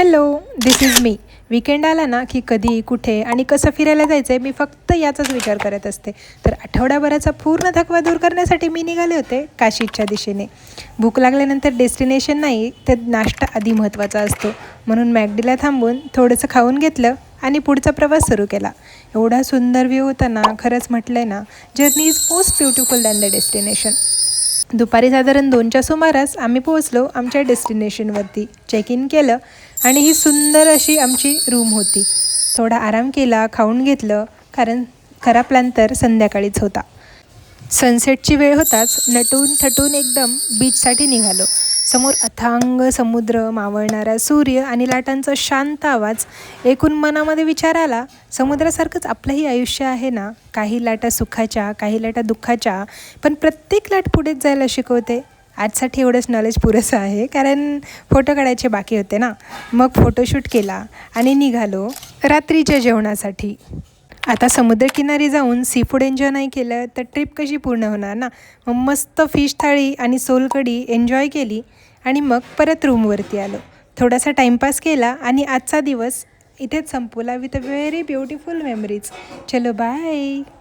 Hello, this is me. Weekend आला ना की कधी, कुठे आणि कसं फिरायला जायचं आहे मी फक्त याचाच विचार करत असते. तर आठवड्याभराचा पूर्ण थकवा दूर करण्यासाठी मी निघाले होते काशीच्या दिशेने. भूक लागल्यानंतर डेस्टिनेशन नाही तर नाश्ता आधी महत्त्वाचा असतो. म्हणून मॅकडीला थांबून थोडंसं खाऊन घेतलं आणि पुढचा प्रवास सुरू केला. एवढा सुंदर व्ह्यू होता ना, खरंच म्हटलं आहे ना, journey is most beautiful than the destination. दुपारी साधारण 2च्या सुमारास आम्ही पोहोचलो आमच्या डेस्टिनेशनवरती. चेक इन केलं आणि ही सुंदर अशी आमची रूम होती. थोडा आराम केला, खाऊन घेतलं, कारण खरा प्लॅन तर संध्याकाळीच होता. सनसेटची वेळ होताच नटून थटून एकदम बीचसाठी निघालो. समोर अथांग समुद्र, मावळणारा सूर्य आणि लाटांचा शांत आवाज. एकूण मनामध्ये विचार आला, समुद्रासारखंच आपलंही आयुष्य आहे ना. काही लाटा सुखाच्या, काही लाटा दुःखाच्या, पण प्रत्येक लाट पुढेच जायला शिकवते. आजसाठी एवढंच नॉलेज पुरेसं आहे, कारण फोटो काढायचे बाकी होते ना. मग फोटोशूट केला आणि निघालो रात्रीच्या जेवणासाठी. आता समुद्रकिनारी जाऊन सी फूड एन्जॉय नाही केलं तर ट्रिप कशी पूर्ण होणार ना. मग मस्त फिश थाळी आणि सोलकढी एन्जॉय केली आणि मग परत रूमवरती आलो. थोडासा टाईमपास केला आणि आजचा दिवस इथेच संपवला with a very beautiful memories. चलो बाय.